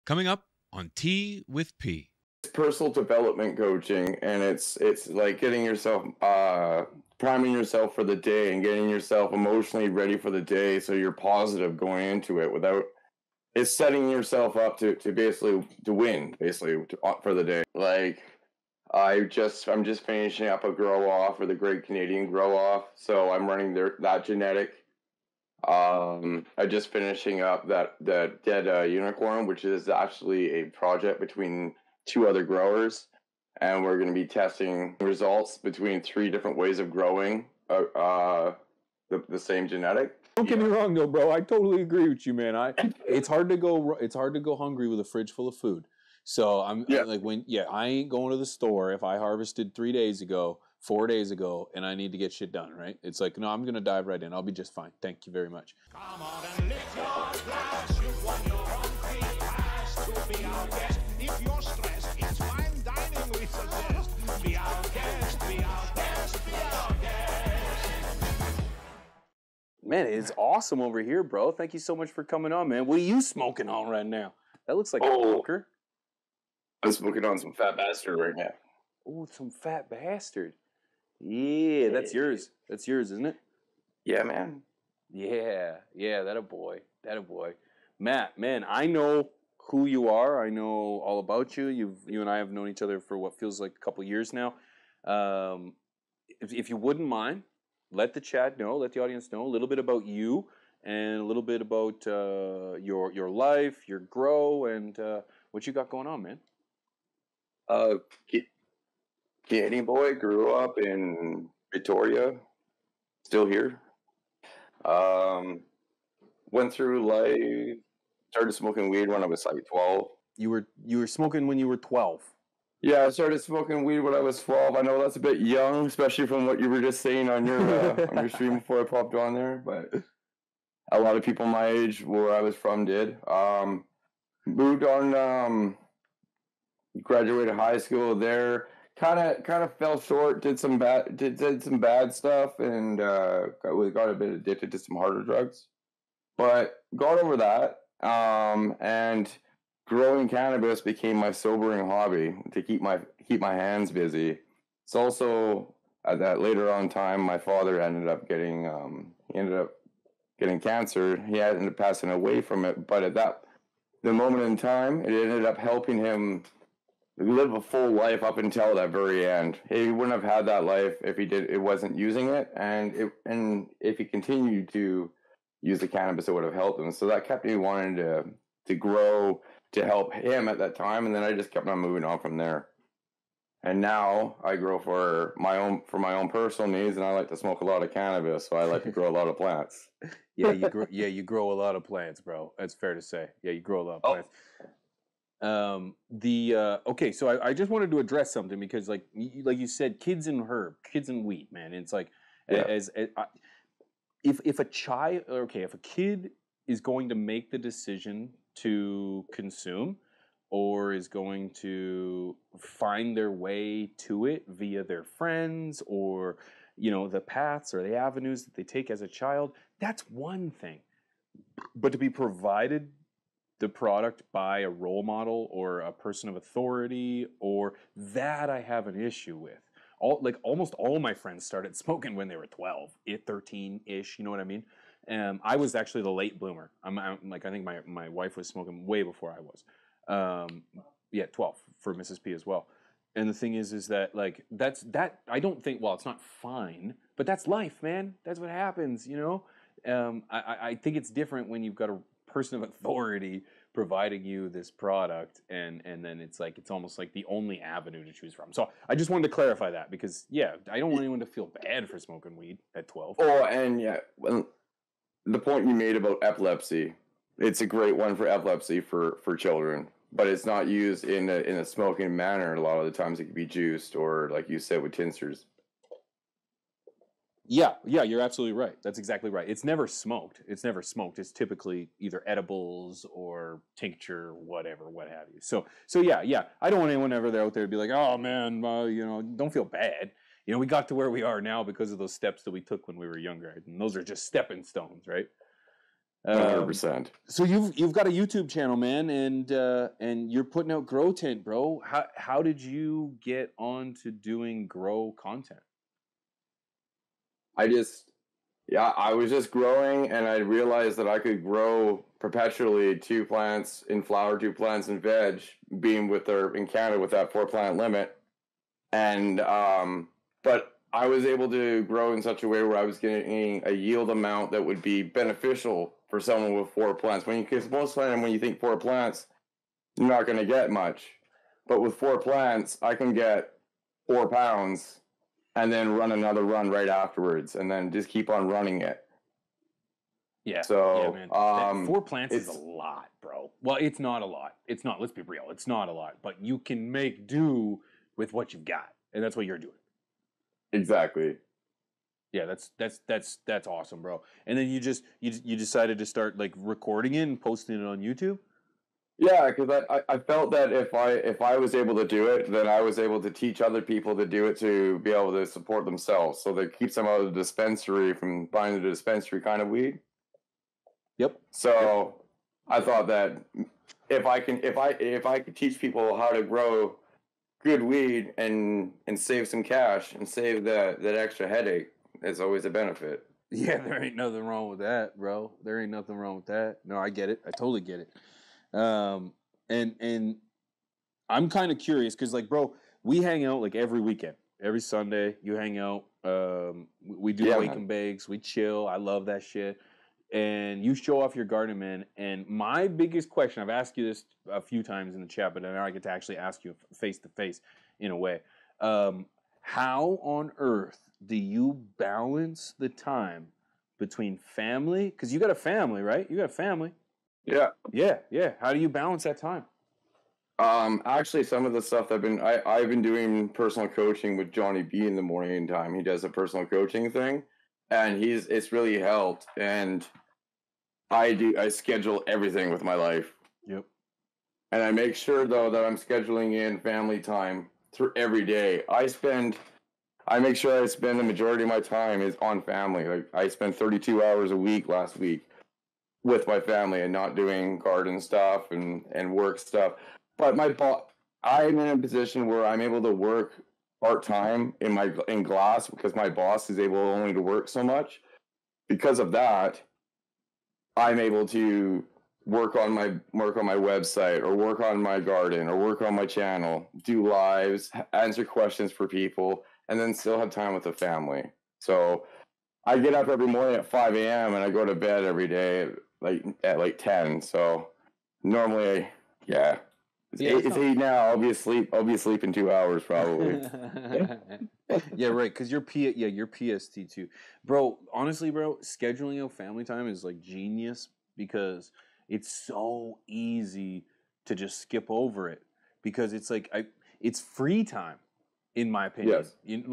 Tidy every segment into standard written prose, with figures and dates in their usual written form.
Coming up on Tea with P. It's personal development coaching, and it's like getting yourself priming yourself for the day and getting yourself emotionally ready for the day so you're positive going into it. Without it's setting yourself up to basically to win for the day. Like I'm just finishing up a grow off for the Great Canadian Grow Off, so I'm running that genetic. I'm just finishing up that dead unicorn, which is actually a project between 2 other growers, and we're going to be testing results between 3 different ways of growing the same genetic. Don't get me wrong, though, bro. I totally agree with you, man. It's hard to go hungry with a fridge full of food. So I'm like, I ain't going to the store if I harvested 3 days ago, 4 days ago, and I need to get shit done, right? It's like, no, I'm gonna dive right in. I'll be just fine. Thank you very much. Come on and live your life. You want your own free pass to be our guest. If you're stressed, it's fine dining we suggest. Be our guest, be our guest, be our guest. Man, it's awesome over here, bro. Thank you so much for coming on, man. What are you smoking on right now? That looks like a poker. I'm smoking on some Fat Bastard right now. Oh, some Fat Bastard. Yeah, that's yours. That's yours, isn't it? Yeah, man. Yeah, that a boy. Matt, man, I know who you are. I know all about you. You and I have known each other for what feels like a couple years now. If you wouldn't mind, let the chat know, let the audience know a little bit about you and a little bit about your life, your grow, and what you got going on, man. Canadian boy, grew up in Victoria, still here. Went through life, started smoking weed when I was like 12. You were smoking when you were 12? Yeah, I started smoking weed when I was 12. I know that's a bit young, especially from what you were just saying on your stream before I popped on there, but a lot of people my age where I was from did. Moved on, graduated high school there. Kind of fell short. Did some bad stuff, and got a bit addicted to some harder drugs, but got over that. And growing cannabis became my sobering hobby to keep my hands busy. It's also at that later on time, my father ended up getting cancer. He ended up passing away from it, but at the moment in time, it ended up helping him live a full life up until that very end. He wouldn't have had that life if it wasn't using it, and if he continued to use the cannabis, it would have helped him. So that kept me wanting to grow to help him at that time, and then I just kept on moving on from there. And now I grow for my own personal needs, and I like to smoke a lot of cannabis, so I like to grow a lot of plants. You grow a lot of plants, bro. That's fair to say. Yeah, you grow a lot of plants. Okay, so I just wanted to address something because like you said, kids and weed, man. It's like if a kid is going to make the decision to consume or is going to find their way to it via their friends or the paths or the avenues that they take as a child, that's one thing. But to be provided the product by a role model or a person of authority, or that I have an issue with. Almost all my friends started smoking when they were 12, 13-ish, you know what I mean? I was actually the late bloomer. I think my wife was smoking way before I was. 12 for Mrs. P as well. And the thing is that like that I don't think, well, it's not fine, but that's life, man. That's what happens, I think it's different when you've got a person of authority providing you this product and then it's almost like the only avenue to choose from. So I just wanted to clarify that because I don't want anyone to feel bad for smoking weed at 12. Oh, and the point you made about epilepsy, it's a great one for epilepsy for children, but it's not used in a smoking manner. A lot of the times it can be juiced or, like you said, with tinctures. Yeah, you're absolutely right. That's exactly right. It's never smoked. It's typically either edibles or tincture, whatever, what have you. So yeah. I don't want anyone ever out there to be like, oh man, don't feel bad. We got to where we are now because of those steps that we took when we were younger, and those are just stepping stones, right? 100%. So you've got a YouTube channel, man, and you're putting out grow tent, bro. How did you get on to doing grow content? I was just growing, and I realized that I could grow perpetually 2 plants in flower, 2 plants in veg, being in Canada with that 4-plant limit. And but I was able to grow in such a way where I was getting a yield amount that would be beneficial for someone with 4 plants. Because most of the time when you think 4 plants, you're not going to get much. But with 4 plants, I can get 4 pounds and then run another run right afterwards, and then just keep on running it. Yeah. So, yeah, man. 4 plants is a lot, bro. Well, it's not a lot. It's not. Let's be real. It's not a lot. But you can make do with what you've got, and that's what you're doing. Exactly. Yeah, that's awesome, bro. And then you decided to start like recording it and posting it on YouTube. Yeah, because I felt that if I was able to do it, then I was able to teach other people to do it, to be able to support themselves. So that keeps them out of the dispensary, from buying the dispensary kind of weed. Yep. So I thought that if I could teach people how to grow good weed and save some cash and save that extra headache, it's always a benefit. Yeah, there ain't nothing wrong with that, bro. There ain't nothing wrong with that. No, I get it. I totally get it. And I'm kind of curious because, like, bro, we hang out like every weekend, every Sunday. You hang out. We do wake and bakes. We chill. I love that shit. And you show off your garden, man. And my biggest question, I've asked you this a few times in the chat, but now I get to actually ask you face to face in a way. How on earth do you balance the time between family? Because you got a family, right? You got a family. Yeah. Yeah. How do you balance that time? Actually, some of the stuff I've been doing personal coaching with Johnny B in the morning time. He does a personal coaching thing, and it's really helped. And I schedule everything with my life. Yep. And I make sure though that I'm scheduling in family time through every day. I make sure I spend the majority of my time is on family. Like I spent 32 hours a week last week with my family and not doing garden stuff and work stuff. But I'm in a position where I'm able to work part-time in glass because my boss is able only to work so much. Because of that, I'm able to work on my website, or work on my garden, or work on my channel, do lives, answer questions for people, and then still have time with the family. So I get up every morning at 5 a.m. and I go to bed every day at 10. So normally, yeah. It's 8 now. I'll be asleep in 2 hours probably. Yeah, right. Because you're PST too, bro. Honestly, bro, scheduling out family time is like genius because it's so easy to just skip over it because it's like it's free time, in my opinion. Yes.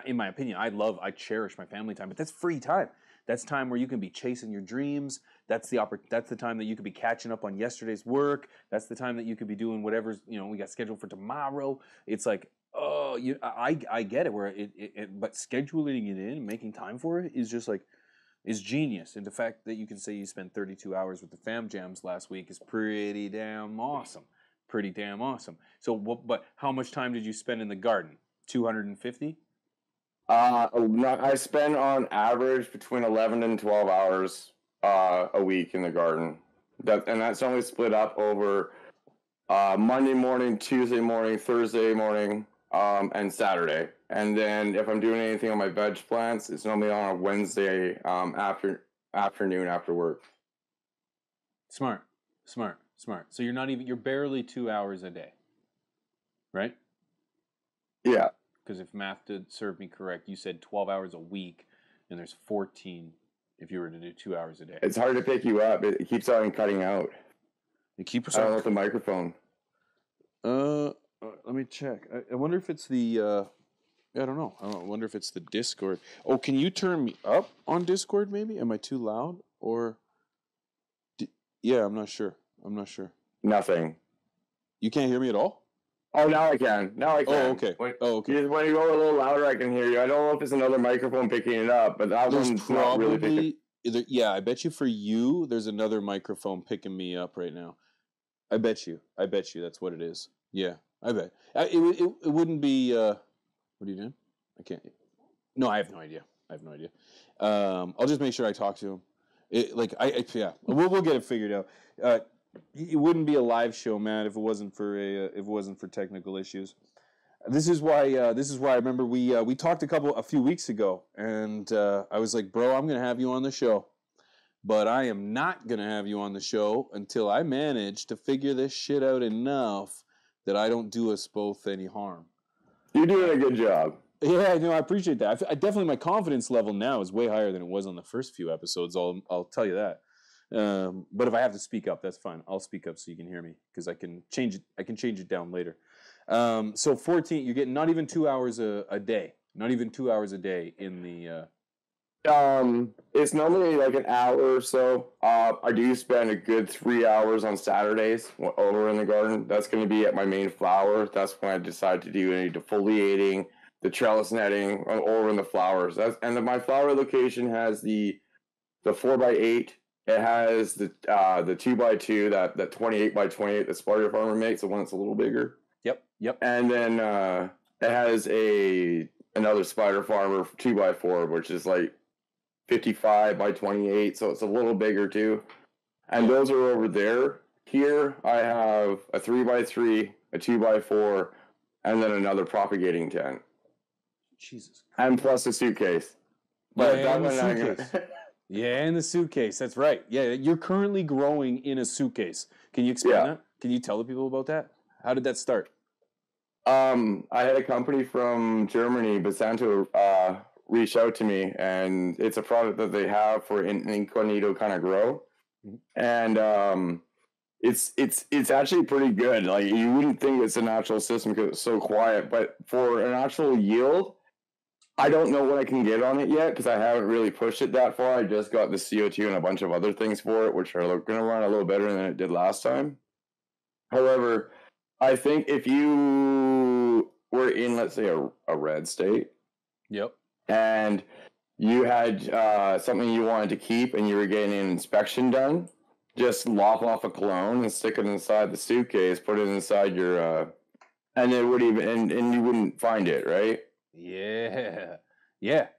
In my opinion, I cherish my family time, but that's free time. That's time where you can be chasing your dreams. That's the time that you could be catching up on yesterday's work. That's the time that you could be doing whatever's we got scheduled for tomorrow. It's like, I get it. But scheduling it in and making time for it is just like is genius. And the fact that you can say you spent 32 hours with the fam jams last week is pretty damn awesome. So, but how much time did you spend in the garden? 250. I spend on average between 11 and 12 hours a week in the garden. That's only split up over Monday morning, Tuesday morning, Thursday morning, and Saturday. And then if I'm doing anything on my veg plants, it's normally on a Wednesday afternoon after work. Smart. So you're barely 2 hours a day, right? Yeah. Because if math did serve me correct, you said 12 hours a week, and there's 14 if you were to do 2 hours a day. It's hard to pick you up. It keeps on cutting out. It keeps on with the microphone. Let me check. I wonder if it's the. I don't know. I wonder if it's the Discord. Oh, can you turn me up on Discord? Maybe. Am I too loud or? Yeah, I'm not sure. Nothing. You can't hear me at all? Oh, now I can. Oh, okay. Okay. When you go a little louder, I can hear you. I don't know if it's another microphone picking it up, but that one's not really picking. Yeah, I bet you for you, there's another microphone picking me up right now. I bet you that's what it is. Yeah, I bet. It wouldn't be. What are you doing? I can't. No, I have no idea. I'll just make sure I talk to him. Yeah, we'll get it figured out. It wouldn't be a live show, Matt, if it wasn't for technical issues. This is why I remember we talked a few weeks ago, and I was like, bro, I'm gonna have you on the show, but I am not gonna have you on the show until I manage to figure this shit out enough that I don't do us both any harm. You're doing a good job. Yeah, no, I appreciate that. I definitely, my confidence level now is way higher than it was on the first few episodes. I'll tell you that. But if I have to speak up, that's fine. I'll speak up so you can hear me, because I can change it down later. So 14, you're getting not even 2 hours a day. Not even 2 hours a day in the. It's normally like an hour or so. I do spend a good 3 hours on Saturdays over in the garden. That's going to be at my main flower. That's when I decide to do any defoliating, the trellis netting over in the flowers. My flower location has the 4x8. It has the 2x2, that 28x28 that Spider Farmer makes, the one that's a little bigger. Yep. And then it has another Spider Farmer 2x4, which is like 55x28, so it's a little bigger too. And those are over there. Here I have a 3x3, a 2x4, and then another propagating tent. Jesus. And plus a suitcase. But and the suitcase. Yeah, in the suitcase. That's right. Yeah, you're currently growing in a suitcase. Can you explain that? Can you tell the people about that? How did that start? I had a company from Germany, Basanto, reach out to me, and it's a product that they have for an incognito kind of grow. And it's actually pretty good. Like, you wouldn't think it's a natural system because it's so quiet, but for an actual yield, I don't know what I can get on it yet because I haven't really pushed it that far. I just got the CO2 and a bunch of other things for it, which are going to run a little better than it did last time. However, I think if you were in, let's say, a red state, and you had something you wanted to keep and you were getting an inspection done, just lop off a cologne and stick it inside the suitcase, put it inside your, and it would even, and you wouldn't find it, right? Yeah.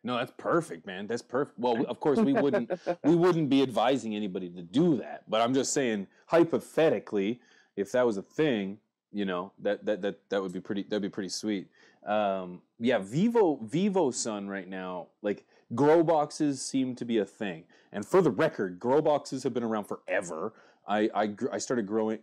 No, that's perfect, man. That's perfect. Well, of course we wouldn't be advising anybody to do that, but I'm just saying, hypothetically, if that was a thing, you know, that would be pretty sweet. Vivo Sun right now, like, grow boxes seem to be a thing. And for the record, grow boxes have been around forever. I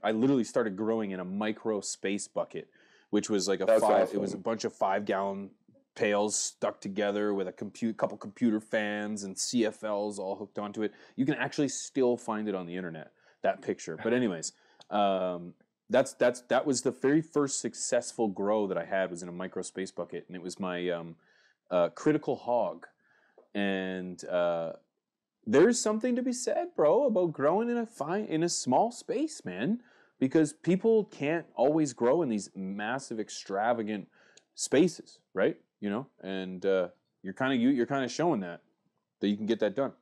literally started growing in a micro space bucket, which was like awesome. It was a bunch of 5-gallon pails stuck together with a couple computer fans and CFLs all hooked onto it. You can actually still find it on the internet, that picture. But anyways, that was the very first successful grow that I had, was in a micro space bucket, and it was my critical hog. And there's something to be said, bro, about growing in a small space, man, because people can't always grow in these massive, extravagant spaces, right? You know, and you're kind of showing that you can get that done.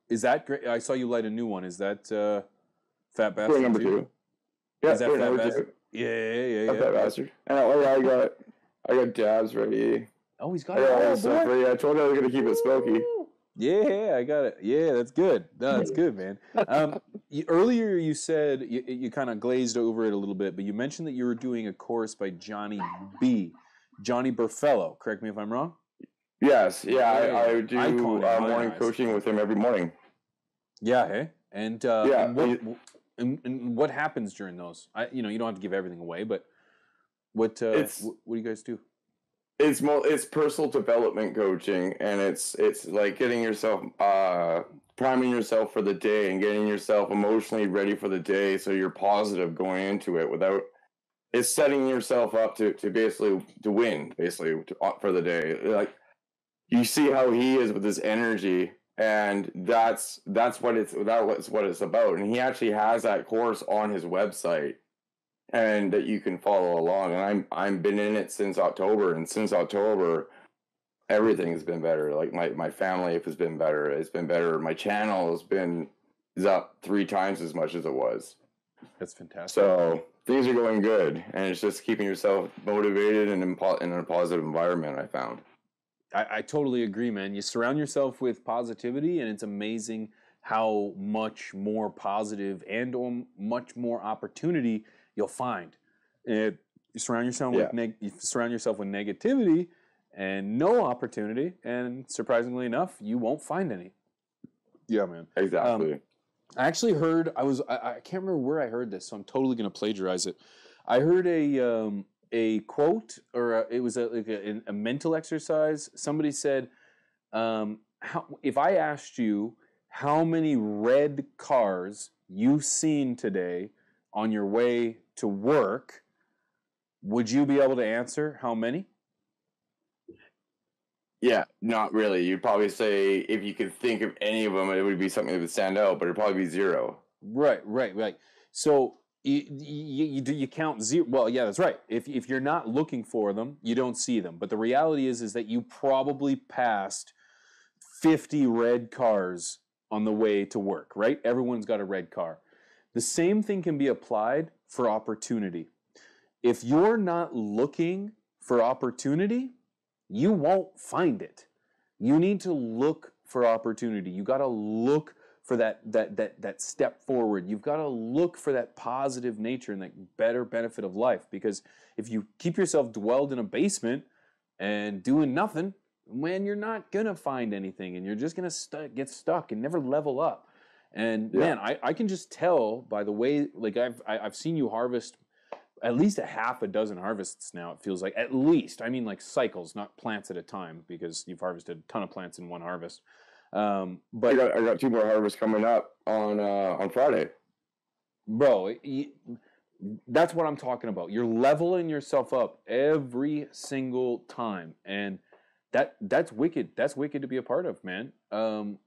Is that great? I saw you light a new one. Is that Fat Bastard? Number 2. Yeah, is that Fat Bastard? Yeah. Fat Bastard. And I got dabs ready. Oh, he's got it. Stuff ready. I told you I was gonna keep it smoky. Yeah, I got it. Yeah, that's good. No, that's good, man. Earlier you said you kind of glazed over it a little bit, but you mentioned that you were doing a course by Johnny Burfello. Correct me if I'm wrong? Yes. Yeah, I do morning coaching with him every morning. Yeah, hey? And what happens during those? You don't have to give everything away, but what do you guys do? It's personal development coaching, and it's like getting yourself priming yourself for the day and getting yourself emotionally ready for the day, so you're positive going into it. Without, it's setting yourself up to basically to win, for the day. Like, you see how he is with his energy, and that's what it's about. And he actually has that course on his website, and that you can follow along. And I'm been in it since October, and since October, everything has been better. Like my family life has been better. It's been better. My channel is up 3 times as much as it was. That's fantastic. So things are going good, and it's just keeping yourself motivated and in a positive environment. I found. I totally agree, man. You surround yourself with positivity, and it's amazing how much more positive and or much more opportunity you'll find. You surround yourself with negativity and no opportunity, and surprisingly enough, you won't find any. Yeah, man. Exactly. I actually heard, I can't remember where I heard this, so I'm totally going to plagiarize it. I heard a quote, or it was a mental exercise. Somebody said, if I asked you how many red cars you've seen today on your way to work, would you be able to answer how many? Yeah, not really. You'd probably say if you could think of any of them, it would be something that would stand out, but it'd probably be 0. Right. So you count 0. Well, yeah, that's right. If you're not looking for them, you don't see them. But the reality is that you probably passed 50 red cars on the way to work, right? Everyone's got a red car. The same thing can be applied for opportunity. If you're not looking for opportunity, you won't find it. You need to look for opportunity. You got to look for that step forward. You've got to look for that positive nature and that better benefit of life. Because if you keep yourself dwelled in a basement and doing nothing, man, you're not gonna find anything, and you're just gonna get stuck and never level up. And man, I can just tell by the way, like I've seen you harvest at least a half a dozen harvests now. It feels like, at least. I mean, like cycles, not plants at a time, because you've harvested a ton of plants in one harvest. But I got 2 more harvests coming up on Friday. Bro, that's what I'm talking about. You're leveling yourself up every single time, and that's wicked. That's wicked to be a part of, man.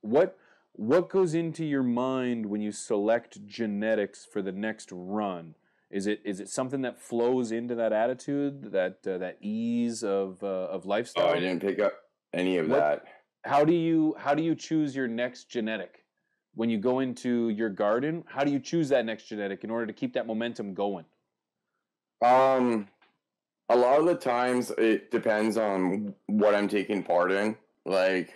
What goes into your mind when you select genetics for the next run? Is it something that flows into that attitude, that ease of lifestyle? Oh, I didn't pick up any of that. How do you choose your next genetic? When you go into your garden, how do you choose that next genetic in order to keep that momentum going? A lot of the times it depends on what I'm taking part in. Like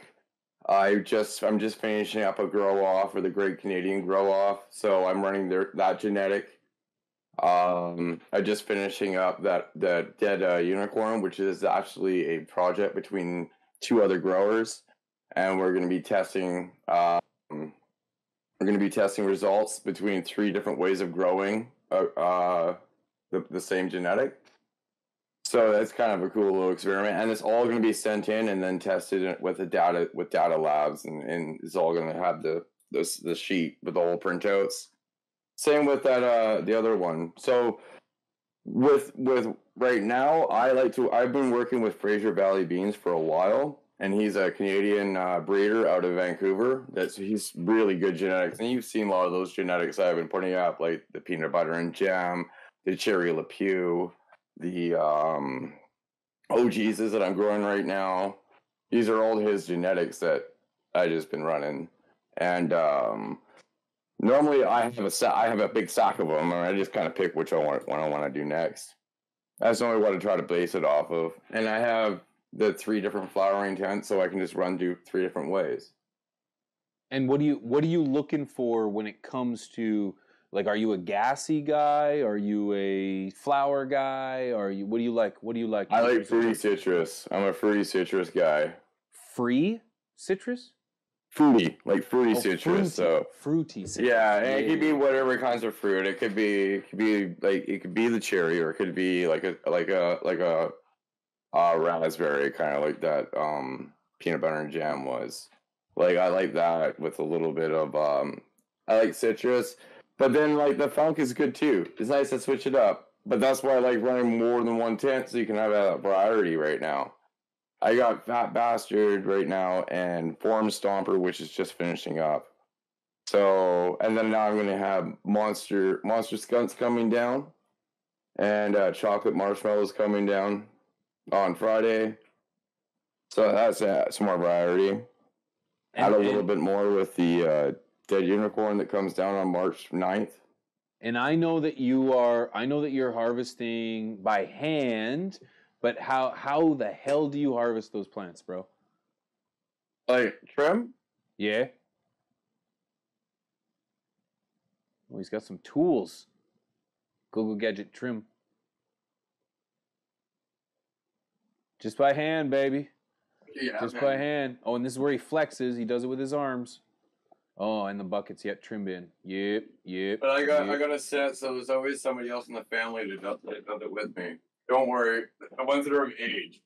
I'm just finishing up a grow off, or the Great Canadian Grow Off, so I'm running that genetic. I'm just finishing up that dead unicorn, which is actually a project between 2 other growers, and we're going to be testing. We're going to be testing results between 3 different ways of growing the same genetic. So that's kind of a cool little experiment, and it's all going to be sent in and then tested with data labs, and it's all going to have the sheet with all the printouts. Same with that the other one. So with right now, I've been working with Fraser Valley Beans for a while, and he's a Canadian breeder out of Vancouver. He's really good genetics, and you've seen a lot of those genetics I've been putting up, like the peanut butter and jam, the cherry LePew, the oh Jesus that I'm growing right now. These are all his genetics that I just been running, and normally I have a big sack of them, and I just kind of pick which one I want to do next. That's the only one to try to base it off of, and I have the 3 different flowering tents, so I can just do 3 different ways. And what are you looking for when it comes to, like, are you a gassy guy? Are you a flower guy? What do you like? I like fruity citrus. I'm a fruity citrus guy. Free citrus? Fruity citrus. Fruity, so fruity citrus. Yeah, and it could be whatever kinds of fruit. It could be the cherry, or it could be like a raspberry, kind of like that peanut butter and jam was. Like, I like that with a little bit of I like citrus, but then like the funk is good too. It's nice to switch it up, but that's why I like running more than 1 tent, so you can have a variety right now. I got Fat Bastard right now and Form Stomper, which is just finishing up. So, and then now I'm going to have Monster Skunks coming down, and Chocolate Marshmallows coming down on Friday. So that's some more variety. Add a little bit more with the dead unicorn that comes down on March 9th. And I know that you're harvesting by hand, but how the hell do you harvest those plants, bro? Like trim? Yeah. Oh, he's got some tools. Google Gadget trim. Just by hand, baby. Yeah, Just man. by hand. Oh, and this is where he flexes. He does it with his arms. Oh, and the buckets yet trim bin. Yep. But I got a set, so there's always somebody else in the family that does it with me. Don't worry, the ones that are of age.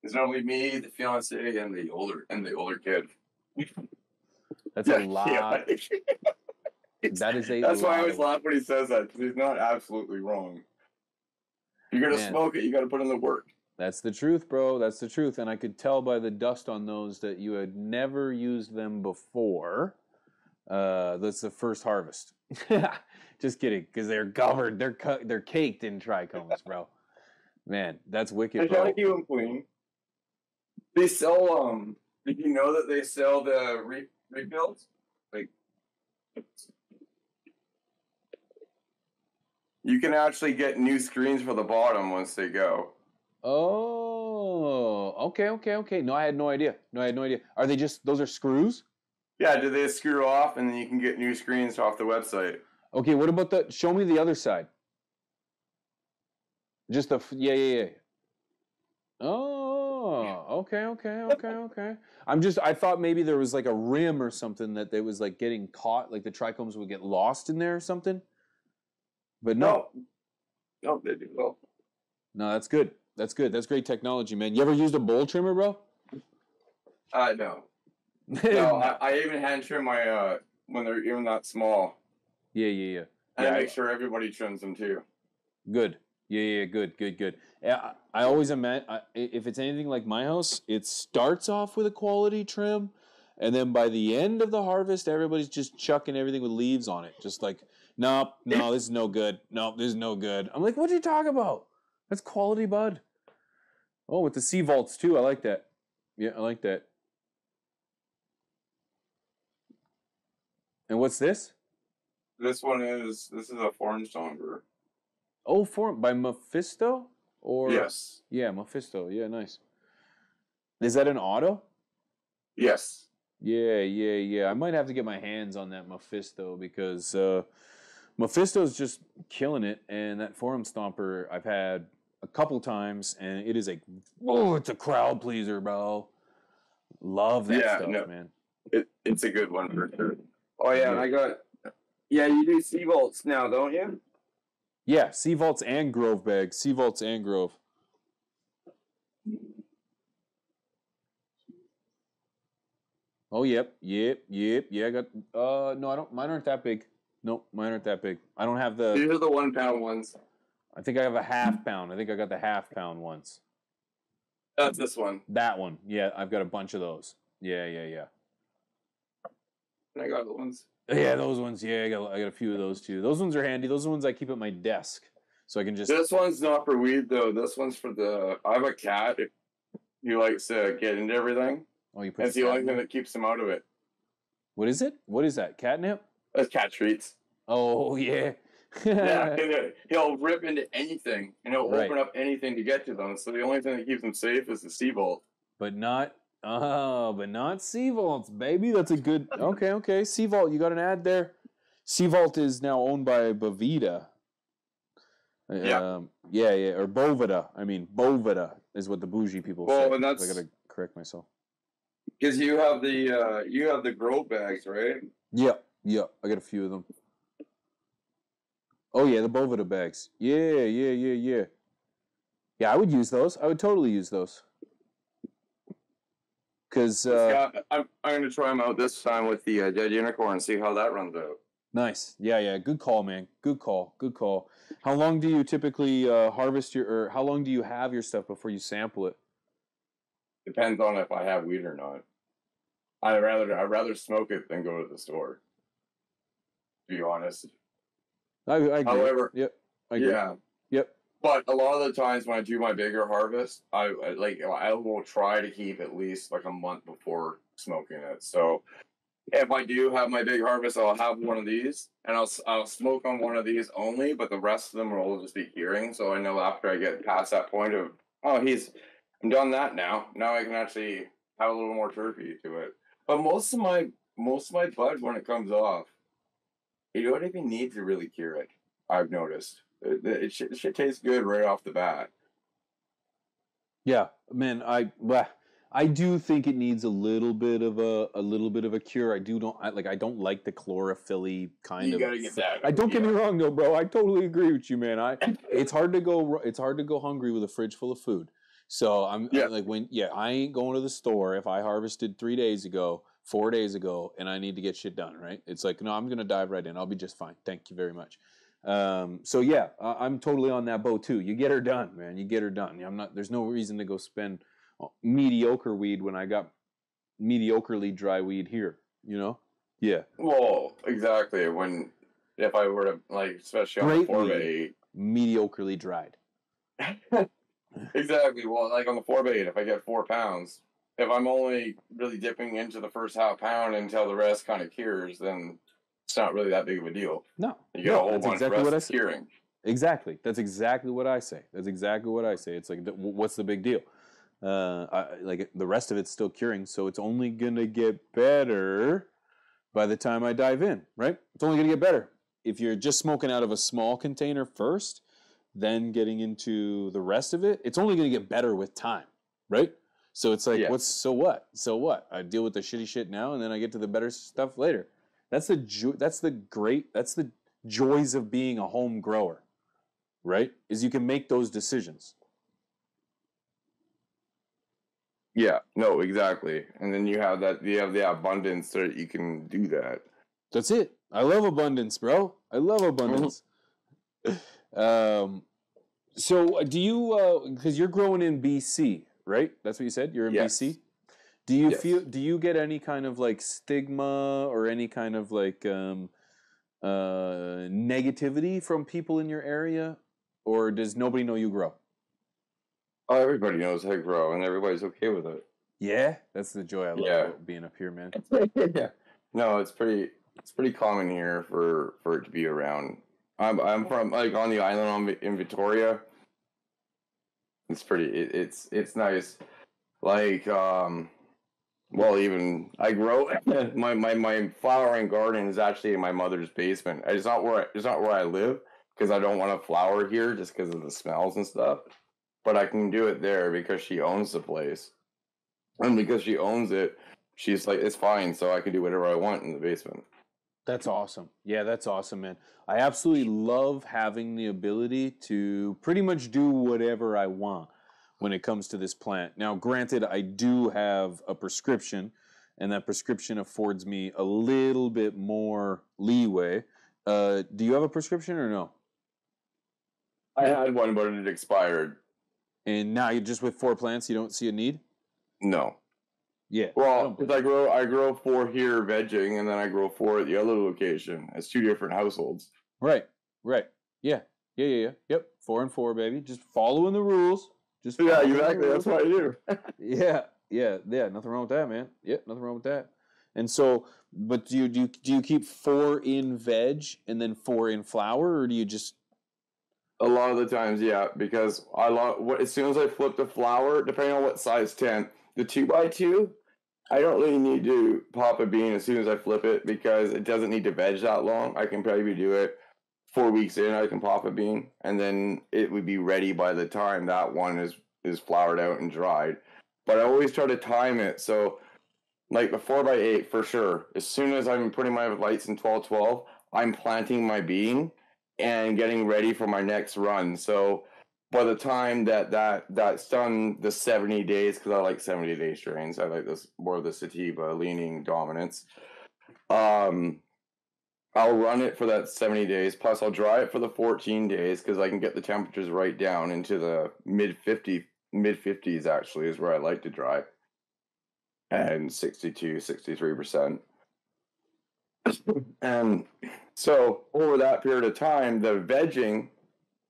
It's normally me, the fiance, and the older kid. That's a lot. Yeah. That is a That's lot. why I always laugh when he says that, because he's not absolutely wrong. If you're gonna smoke it, you got to put in the work. That's the truth, bro. That's the truth. And I could tell by the dust on those that you had never used them before. That's the first harvest. Just kidding, because they're covered. They're caked in trichomes, bro. Man, that's wicked, I bro. try to keep them clean. They sell, did you know that they sell the refills? Like, you can actually get new screens for the bottom once they go. Oh, okay. No, I had no idea. Are they those are screws? Yeah, do they screw off and then you can get new screens off the website? Okay, what about show me the other side. Just yeah. Oh, okay. I thought maybe there was like a rim or something that they was like getting caught, like the trichomes would get lost in there or something. But no. No, they do well. No, that's good. That's great technology, man. You ever used a bowl trimmer, bro? No. No, I even hand trim my when they're even that small. Yeah. And I make sure everybody trims them too. Good. Yeah, good. Yeah, I always imagine, if it's anything like my house, it starts off with a quality trim, and then by the end of the harvest, everybody's just chucking everything with leaves on it. Just like, no, this is no good. No, this is no good. I'm like, what are you talking about? That's quality bud. Oh, with the sea vaults too. I like that. Yeah, I like that. And what's this? This is a form stomper. Oh, by Mephisto? Or yes. Yeah, Mephisto. Yeah, nice. Is that an auto? Yes. Yeah. I might have to get my hands on that Mephisto because Mephisto's just killing it, and that forum stomper I've had a couple times, and it is it's a crowd pleaser, bro. Love that stuff, man. It's a good one for sure. Oh yeah, and you do sea vaults now, don't you? Yeah, sea vaults and grove bags. Sea vaults and grove. Oh, yep. Yeah, I got, no, I don't, mine aren't that big. Nope, mine aren't that big. I don't have These are the 1 pound ones. I think I have a half pound. I think I got the half pound ones. That's this one. That one. Yeah, I've got a bunch of those. Yeah. And I got the ones. Yeah, those ones. Yeah, I got a few of those too. Those ones are handy. Those are ones I keep at my desk, so I can just. This one's not for weed though. This one's for I have a cat. He likes to get into everything. Oh, you put. That's the only thing that keeps him out of it. What is it? What is that? Catnip? That's cat treats. Oh yeah. Yeah, he'll rip into anything and he'll open up anything to get to them. So the only thing that keeps him safe is the sea vault. But not sea vaults, baby. That's a good. Okay. Sea vault. You got an ad there. Sea vault is now owned by Bovida. Yeah. Or Bovida. I mean, Bovida is what the bougie people say. And that's. I gotta correct myself. Because you have the grow bags, right? Yeah. I got a few of them. Oh yeah, the Bovida bags. Yeah. Yeah, I would use those. I would totally use those. Because I'm going to try them out this time with the dead unicorn and see how that runs out. Nice. Yeah. Good call, man. Good call. How long do you typically harvest or how long do you have your stuff before you sample it? Depends on if I have weed or not. I'd rather smoke it than go to the store. To be honest. I agree. However, yep. I agree. Yeah. Yep. But a lot of the times when I do my bigger harvest, I will try to keep at least like a month before smoking it. So if I do have my big harvest, I'll have one of these, and I'll smoke on one of these only, but the rest of them will just be curing. So I know after I get past that point of I'm done that now. Now I can actually have a little more turkey to it. But most of my bud when it comes off, you don't even need to really cure it. I've noticed it should taste good right off the bat. Yeah, man, I do think it needs a little bit of a cure. I don't like the chlorophyll kind You of. gotta get that. I don't get me wrong though, bro. I totally agree with you, man. It's hard to go hungry with a fridge full of food. So I'm like I ain't going to the store if I harvested 3 days ago, 4 days ago, and I need to get shit done, right? It's like, no, I'm gonna dive right in. I'll be just fine. Thank you very much. So yeah, I'm totally on that boat too. You get her done, man. You get her done. There's no reason to go spend mediocre weed when I got mediocrely dry weed here, you know? Yeah. Well, exactly. If I were to, like, especially on the 4x8. Mediocrely dried. Exactly. Well, like on the 4x8, if I get 4 pounds, if I'm only really dipping into the first half pound until the rest kind of cures, then it's not really that big of a deal. No. You get a whole bunch of rest curing. Exactly. That's exactly what I say. It's like, what's the big deal? Like the rest of it's still curing, so it's only gonna get better by the time I dive in, right? It's only gonna get better. If you're just smoking out of a small container first, then getting into the rest of it, it's only gonna get better with time, right? So it's like, so what? I deal with the shitty shit now, and then I get to the better stuff later. That's the joys of being a home grower, right? Is you can make those decisions. Yeah, no, exactly. And then you have the abundance so that you can do that. That's it. I love abundance, bro. I love abundance. So do you, because you're growing in BC, right? That's what you said? You're in BC? Do you get any kind of like stigma or any kind of like negativity from people in your area? Or does nobody know you grow? Oh, everybody knows how to grow, and everybody's okay with it. Yeah, that's the joy I love about being up here, man. Yeah, no, it's pretty common here for it to be around. I'm from like on the island in Victoria. It's pretty. It's nice. Like well, even I grow my flowering garden is actually in my mother's basement. It's not where I live because I don't want to flower here just because of the smells and stuff. But I can do it there because she owns the place. And because she owns it, she's like, it's fine, so I can do whatever I want in the basement. That's awesome. Yeah, that's awesome, man. I absolutely love having the ability to pretty much do whatever I want when it comes to this plant. Now, granted, I do have a prescription, and that prescription affords me a little bit more leeway. Do you have a prescription or no? I had one, but it expired. And now you're just with 4 plants, you don't see a need? No. Yeah. Well, because I grow 4 here vegging, and then I grow 4 at the other location. It's 2 different households. Right. Yeah. Yep. 4 and 4, baby. Just following the rules. Yeah, exactly. That's what I do. Yeah. Nothing wrong with that, man. Yeah, nothing wrong with that. And so, but do you keep 4 in veg and then 4 in flower, or do you just? A lot of the times, yeah, because as soon as I flip the flower, depending on what size tent, the 2x2, I don't really need to pop a bean as soon as I flip it because it doesn't need to veg that long. I can probably do it 4 weeks in. I can pop a bean, and then it would be ready by the time that one is flowered out and dried. But I always try to time it so, like the 4x8 for sure. As soon as I'm putting my lights in 12-12, I'm planting my bean and getting ready for my next run. So by the time that's done, the 70 days, because I like 70-day strains, I like this more of the sativa leaning dominance. I'll run it for that 70 days. Plus, I'll dry it for the 14 days because I can get the temperatures right down into the mid 50s. Actually, is where I like to dry, and 62-63%. And so over that period of time, the vegging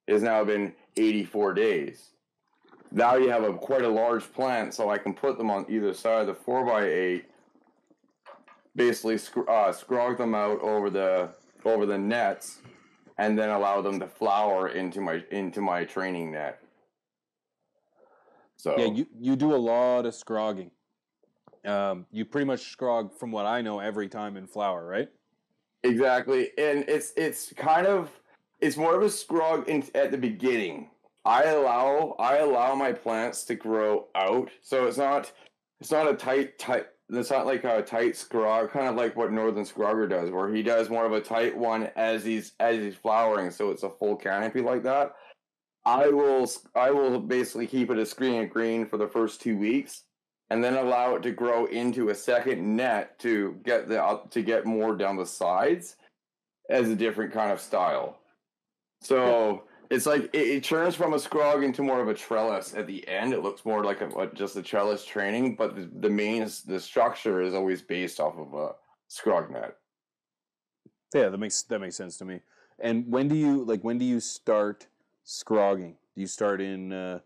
has now been 84 days. Now you have quite a large plant, so I can put them on either side of the 4x8, basically scrog them out over the nets, and then allow them to flower into my training net. So Yeah, you do a lot of scrogging. You pretty much scrog, from what I know, every time in flower, right? exactly, and it's more of a scrog at the beginning. I allow my plants to grow out, so it's not a tight. It's not like a tight scrog, kind of like what Northern Scrogger does, where he does more of a tight one as he's flowering, so it's a full canopy like that. I will basically keep it a screen of green for the first 2 weeks, and then allow it to grow into a second net to get more down the sides as a different kind of style. So it's like it turns from a scrog into more of a trellis at the end. It looks more like just a trellis training, but the structure is always based off of a scrog net. Yeah, that makes sense to me. And when do you start scrogging? Do you start in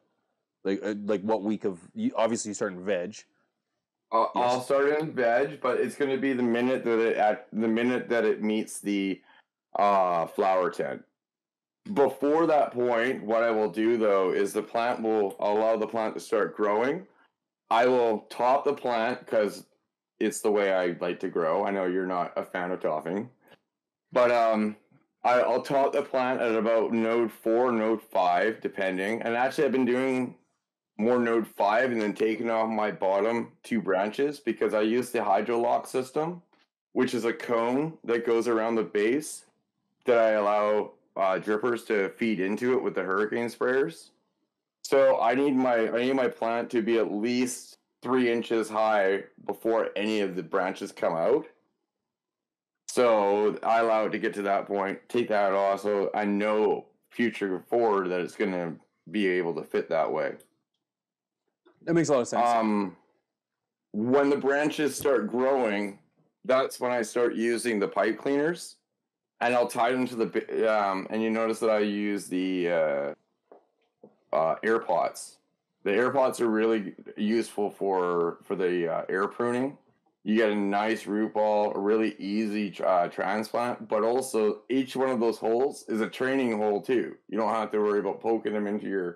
like what week of? Obviously, you start in veg. I'll start in veg, but it's going to be the minute that it meets the flower tent. Before that point, what I will do though is allow the plant to start growing. I will top the plant because it's the way I like to grow. I know you're not a fan of topping, but I'll top the plant at about node 4, node 5, depending. And actually, I've been doing more node 5 and then taking off my bottom 2 branches because I use the hydrolock system, which is a cone that goes around the base that I allow drippers to feed into it with the hurricane sprayers. So I need my plant to be at least 3 inches high before any of the branches come out. So I allow it to get to that point, take that off, so I know future forward that it's going to be able to fit that way. That makes a lot of sense. When the branches start growing, that's when I start using the pipe cleaners. And I'll tie them to the and you notice that I use the air pots. The air pots are really useful for the air pruning. You get a nice root ball, a really easy transplant, but also each one of those holes is a training hole too. You don't have to worry about poking them into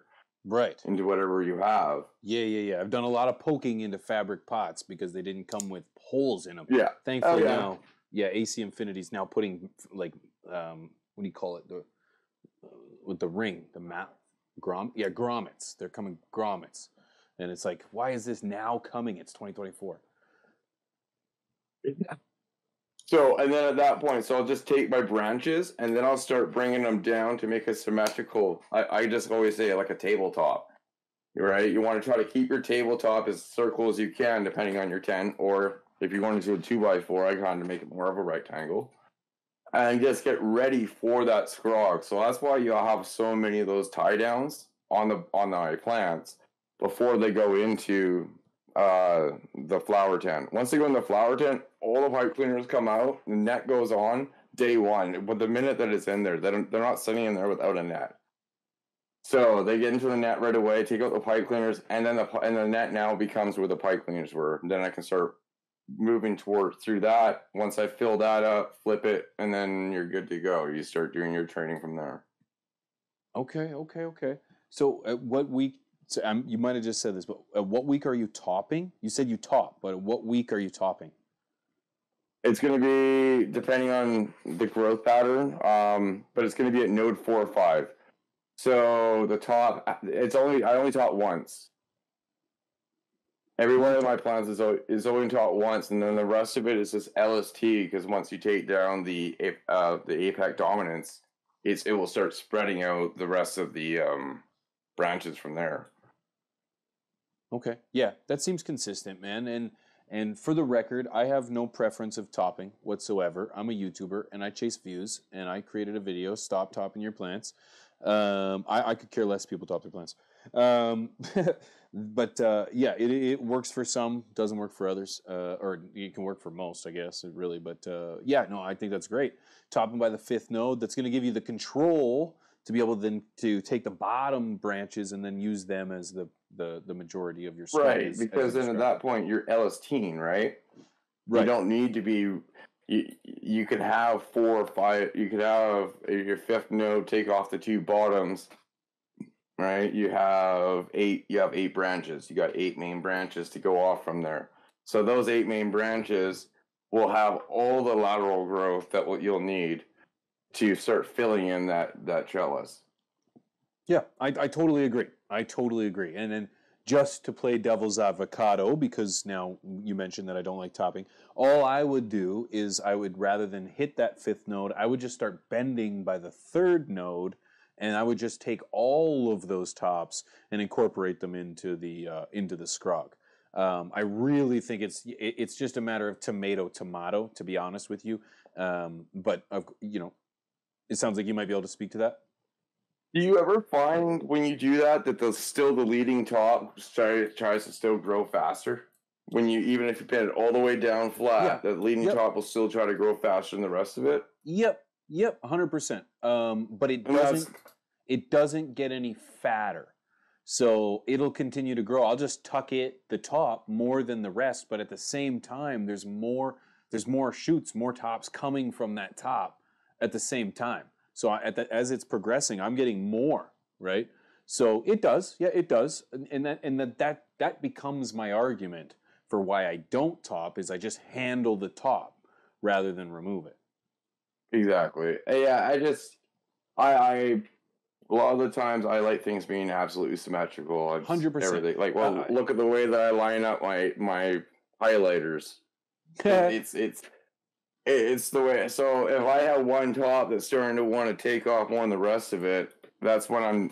into whatever you have. Yeah. I've done a lot of poking into fabric pots because they didn't come with holes in them. Yeah. Thankfully now. Yeah, AC Infinity's now putting what do you call it? With the ring, the grommets. They're coming grommets, and it's like, why is this now coming? It's 2024. So, and then at that point, I'll just take my branches, and then I'll start bringing them down to make a symmetrical. I just always say like a tabletop, right? You want to try to keep your tabletop as circle as you can, depending on your tent, or if you want to do a 2x4, I kind of make it more of a rectangle. And just get ready for that scrog. So that's why you'll have so many of those tie downs on the plants before they go into the flower tent. Once they go in the flower tent, all the pipe cleaners come out, the net goes on day one. But the minute that it's in there, they're not sitting in there without a net. So they get into the net right away, take out the pipe cleaners, and then the net now becomes where the pipe cleaners were. Then I can start moving through that. Once I fill that up, flip it, and then you're good to go. You start doing your training from there. Okay. So at what week? So you might have just said this, but at what week are you topping? You said you top, but at what week are you topping? It's going to be depending on the growth pattern, but it's going to be at node 4 or 5. So the top, I only top once. Every one of my plants is only taught once, and then the rest of it is just LST, because once you take down the apex dominance, it will start spreading out the rest of the branches from there. Okay, yeah, that seems consistent, man. And for the record, I have no preference of topping whatsoever. I'm a YouTuber, and I chase views, and I created a video, Stop Topping Your Plants. I could care less if people top their plants. But it works for some, doesn't work for others, or it can work for most, I guess, really. But I think that's great. Topping by the 5th node, that's going to give you the control to be able then to take the bottom branches and then use them as the majority of your scrub. Right, because then at that point you're elastine, right? Right. You don't need to be. You could have 4 or 5. You could have your fifth node take off the 2 bottoms, right? You have 8. You have 8 branches. You got 8 main branches to go off from there. So those 8 main branches will have all the lateral growth that you'll need to start filling in that trellis. Yeah, I totally agree. And then just to play devil's avocado, because now you mentioned that I don't like topping, all I would do is I would, rather than hit that 5th node, I would just start bending by the 3rd node, and I would just take all of those tops and incorporate them into the SCROG. I really think it's just a matter of tomato, to be honest with you. But it sounds like you might be able to speak to that. Do you ever find when you do that the leading top tries to still grow faster? Even if you pin it all the way down flat, the leading top will still try to grow faster than the rest of it? Yep, 100%. But it doesn't get any fatter. So it'll continue to grow. I'll just tuck the top more than the rest, but at the same time, there's more shoots, more tops coming from that top at the same time. So as it's progressing, I'm getting more, right? So it does, and that becomes my argument for why I don't top, is I just handle the top rather than remove it. Exactly. Yeah, I a lot of the times I like things being absolutely symmetrical. 100%. Everything. Like, look at the way that I line up my highlighters. It's the way. So if I have one top that's starting to want to take off more than the rest of it, that's when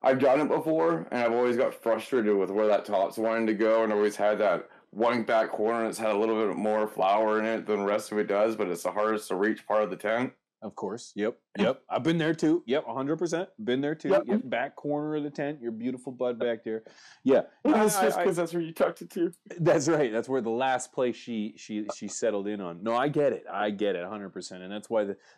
I've done it before, and I've always got frustrated with where that top's wanting to go, and always had that one back corner that's had a little bit more flower in it than the rest of it does, but it's the hardest to reach part of the tent. Of course. Yep. I've been there too. Yep. 100%. Been there too. Yep. Back corner of the tent. Your beautiful bud back there. Yeah. That's just because that's where you tucked it to. That's right. That's where the last place she settled in on. No, I get it. 100%. And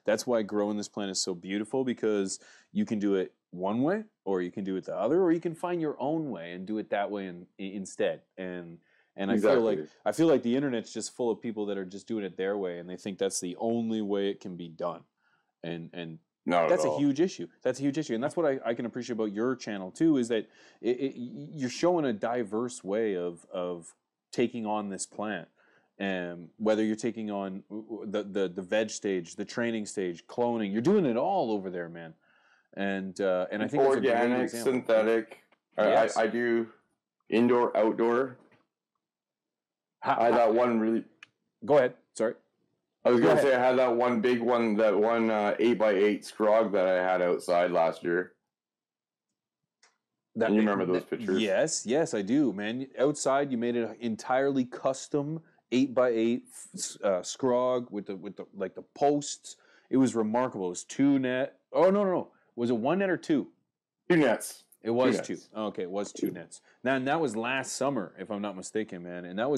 that's why growing this plant is so beautiful, because you can do it one way, or you can do it the other, or you can find your own way and do it that way instead. And exactly. I feel like the internet's just full of people that are just doing it their way, and they think that's the only way it can be done. And that's a huge issue. That's a huge issue. And that's what I can appreciate about your channel too, is that you're showing a diverse way of taking on this plant. And whether you're taking on the veg stage, the training stage, cloning, you're doing it all over there, man. And I think organic, synthetic. Yes. I do indoor, outdoor. I had that one really. Go ahead. Sorry. I was going to say I had that one big one, that one 8x8 SCROG that I had outside last year. You remember those pictures? Yes, I do, man. Outside, you made an entirely custom 8x8 SCROG with the posts. It was remarkable. It was 2 net. Oh no! Was it 1 net or 2? 2 nets. It was 2. Okay, it was 2 nets. Now, and that was last summer, if I'm not mistaken, man. And that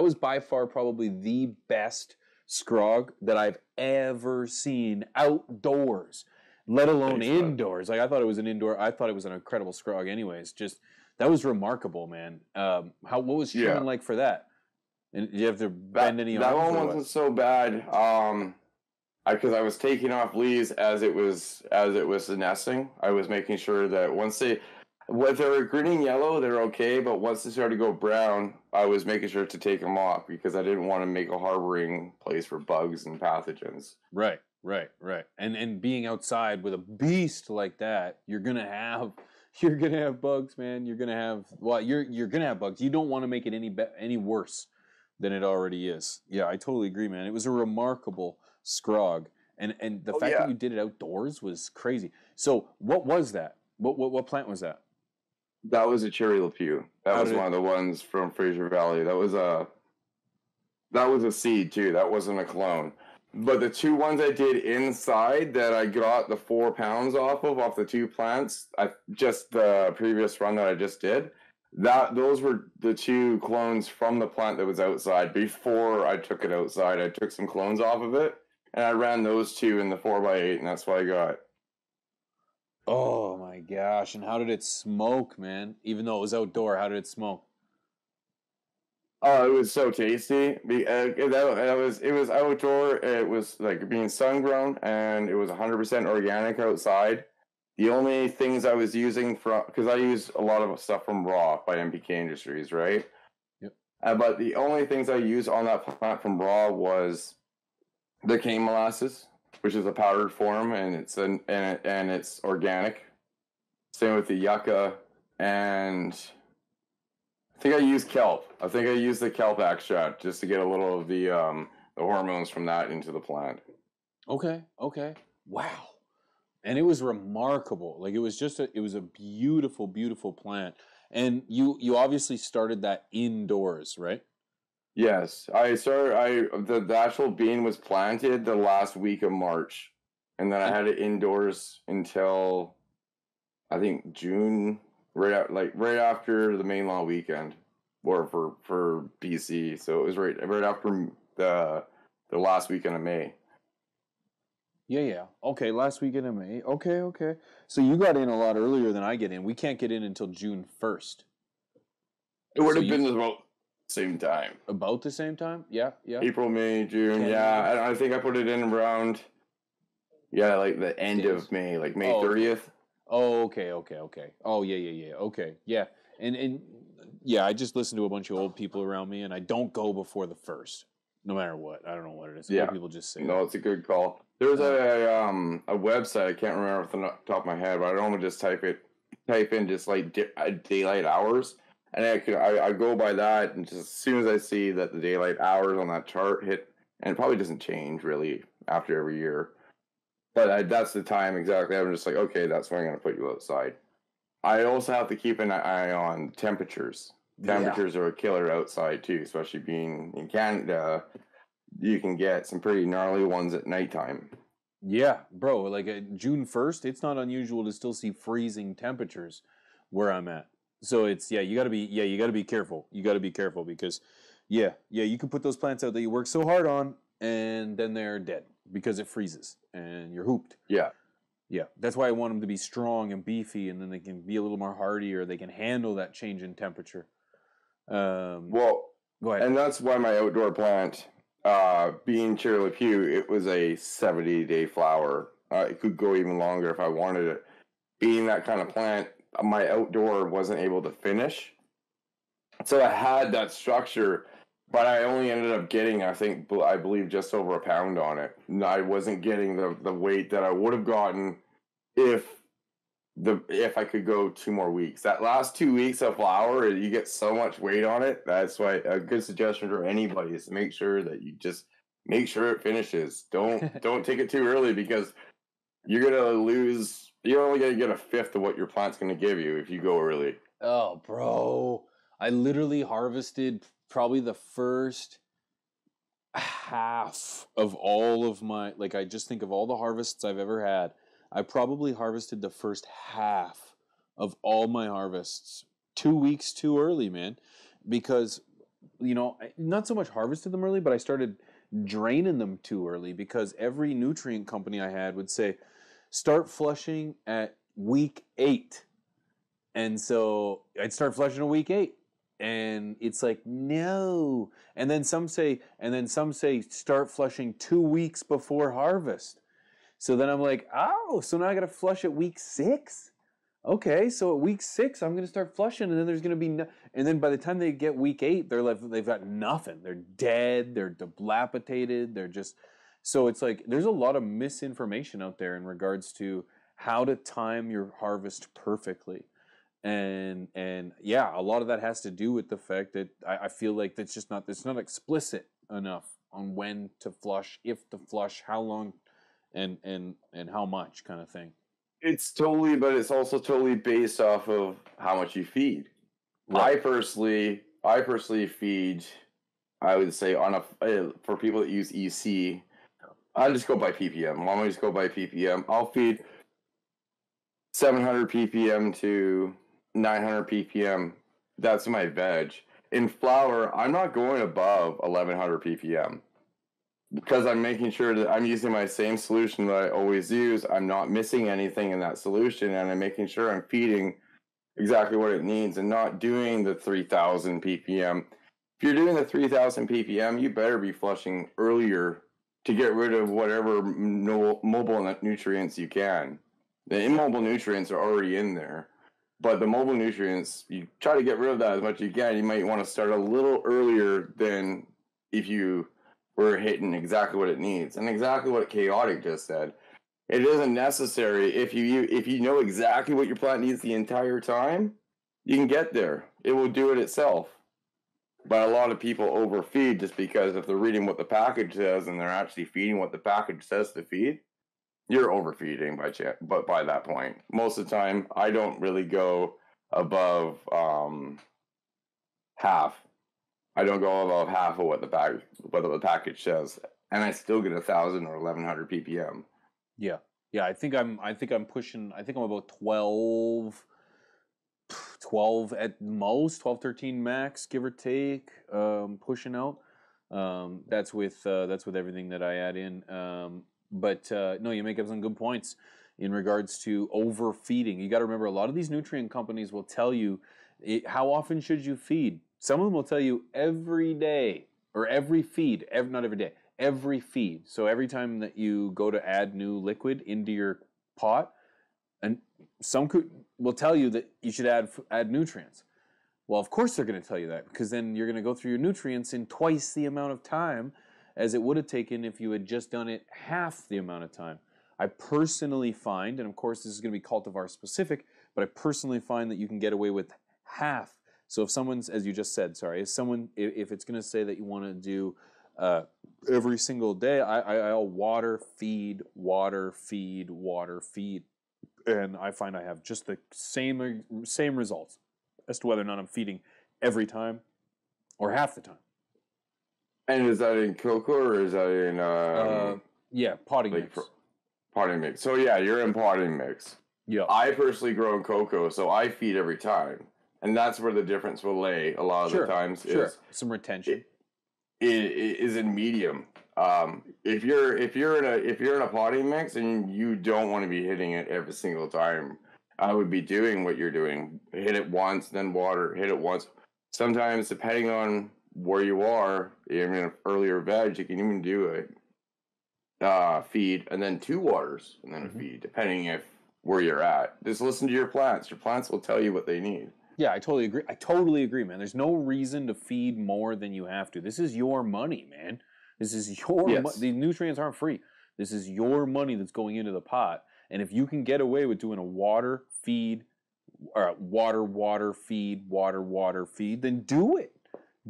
was by far probably the best SCROG that I've ever seen outdoors, let alone indoors. Like, I thought it was an incredible SCROG anyways. Just, that was remarkable, man. What was trimming like for that? And did you have to bend any arms? That one wasn't so bad. Because I was taking off leaves as it was nesting. I was making sure that once they were green and yellow, they're okay, but once they started to go brown, I was making sure to take them off, because I didn't want to make a harboring place for bugs and pathogens. Right. And being outside with a beast like that, you're gonna have bugs, man. You're gonna have bugs. You don't want to make it any worse than it already is. Yeah, I totally agree, man. It was a remarkable SCROG, and the fact that you did it outdoors was crazy. So what was that? What plant was that? That was a cherry lepew. That was one of the ones from Fraser Valley. That was a seed too. That wasn't a clone. But the 2 ones I did inside that I got the 4 pounds off the 2 plants, just the previous run that I just did, those were the 2 clones from the plant that was outside. Before I took it outside, I took some clones off of it, and I ran those 2 in the 4x8, and that's what I got. Oh my gosh! And how did it smoke, man? Even though it was outdoor, how did it smoke? Oh, it was so tasty. It was outdoor. It was like being sun grown, and it was 100% organic outside. The only things I was using from, because I use a lot of stuff from Raw by MPK Industries, right? Yep. But the only things I used on that plant from Raw was the cane molasses, which is a powdered form, and it's organic. Same with the yucca, and I think I used kelp. I think I used the kelp extract just to get a little of the hormones from that into the plant. Okay. Wow. And it was remarkable. Like it was a beautiful, beautiful plant. And you obviously started that indoors, right? Yes, the actual bean was planted the last week of March, and then I had it indoors until I think June, right after the main law weekend, or for BC. So it was right after the last weekend of May. Yeah. Okay, last weekend in May. Okay. So you got in a lot earlier than I get in. We can't get in until June 1st. It would have been about the same time. About the same time? Yeah. April, May, June. Yeah, I think I put it in around, like the end of May, like May 30th. Oh, okay. Oh, yeah. Okay, yeah. And yeah, I just listen to a bunch of old people around me, and I don't go before the 1st, no matter what. I don't know what it is. Old people just say no, it's a good call. There's a website, I can't remember off the top of my head, but I normally just type in just like daylight hours, and I go by that, and just as soon as I see that the daylight hours on that chart hit, and it probably doesn't change really after every year, but that's the time exactly. I'm just like, okay, that's when I'm going to put you outside. I also have to keep an eye on temperatures. Temperatures are a killer outside too, especially being in Canada. You can get some pretty gnarly ones at nighttime. Yeah, bro. Like June 1st, it's not unusual to still see freezing temperatures where I'm at. So it's you got to be careful. You got to be careful because you can put those plants out that you work so hard on, and then they're dead because it freezes and you're hooped. Yeah. That's why I want them to be strong and beefy, and then they can be a little more hardy, or they can handle that change in temperature. Well, go ahead. And that's why my outdoor plant, being Cherry Lepew, it was a 70-day flower. It could go even longer if I wanted it. Being that kind of plant, my outdoor wasn't able to finish. So I had that structure, but I only ended up getting, I believe, just over a pound on it. I wasn't getting the weight that I would have gotten if I could go 2 more weeks. That last 2 weeks of flower, you get so much weight on it. That's why a good suggestion for anybody is to make sure that you just make sure it finishes. Don't take it too early, because you're gonna lose. You're only gonna get a fifth of what your plant's gonna give you if you go early. Oh, bro. I literally harvested probably the first half of all of my, like, I just think of all the harvests I've ever had. I probably harvested the first half of all my harvests 2 weeks too early, man. Because, not so much harvested them early, but I started draining them too early, because every nutrient company I had would say, start flushing at week 8. And so I'd start flushing at week 8. And it's like, no. And then some say start flushing 2 weeks before harvest. So then I'm like, oh, so now I got to flush at week 6? Okay, so at week 6, I'm going to start flushing, and then there's going to be and then by the time they get week 8, they've got nothing. They're dead, they're dilapidated, they're just... So it's like, there's a lot of misinformation out there in regards to how to time your harvest perfectly. And a lot of that has to do with the fact that I feel like it's not explicit enough on when to flush, if to flush, how long, and how much, kind of thing. But it's also totally based off of how much you feed. Right. I personally feed, I would say, for people that use EC, I just go by ppm. Why don't I just go by ppm? I'll feed 700 ppm to 900 ppm. That's my veg. In flower, I'm not going above 1100 ppm. because I'm making sure that I'm using my same solution that I always use. I'm not missing anything in that solution, and I'm making sure I'm feeding exactly what it needs and not doing the 3,000 ppm. If you're doing the 3,000 ppm, you better be flushing earlier to get rid of whatever mobile nutrients you can. The immobile nutrients are already in there, but the mobile nutrients, you try to get rid of that as much as you can. You might want to start a little earlier than if you were hitting exactly what it needs. And exactly what Chaotic just said. It isn't necessary. If you know exactly what your plant needs the entire time, you can get there. It will do it itself. But a lot of people overfeed just because if they're reading what the package says and they're actually feeding what the package says to feed, you're overfeeding by that point. Most of the time, I don't really go above half. I don't go above half of what the package says, and I still get 1,000 or 1,100 ppm. Yeah. I think I'm pushing. I think I'm about 12 at most, 12, 13 max, give or take, pushing out. That's with everything that I add in. But no, you make up some good points in regards to overfeeding. You got to remember, a lot of these nutrient companies will tell you how often should you feed. Some of them will tell you every day or every feed, not every day, every feed. So every time that you go to add new liquid into your pot, and some will tell you that you should add nutrients. Well, of course they're going to tell you that, because then you're going to go through your nutrients in twice the amount of time as it would have taken if you had just done it half the amount of time. I personally find, and of course this is going to be cultivar specific, but I personally find that you can get away with half. So if someone's, as you just said, if it's going to say that you want to do every single day, I'll water, feed, and I find I have just the same results as to whether or not I'm feeding every time or half the time. And is that in cocoa or is that in potting mix? Potting mix. So yeah, you're in potting mix. Yeah. I personally grow in cocoa, so I feed every time, and that's where the difference will lay. A lot of the times is some retention. It is in medium. If you're in a potting mix and you don't want to be hitting it every single time, I would be doing what you're doing. Hit it once, then water. Hit it once. Sometimes, depending on where you are, in an earlier veg, you can even do it. Feed and then 2 waters and then a feed, depending if where you're at. Just listen to your plants. Your plants will tell you what they need. Yeah, I totally agree, man. There's no reason to feed more than you have to. This is your money, man. This is your money. The nutrients aren't free. This is your money that's going into the pot. And if you can get away with doing a water, feed, or water, feed, then do it.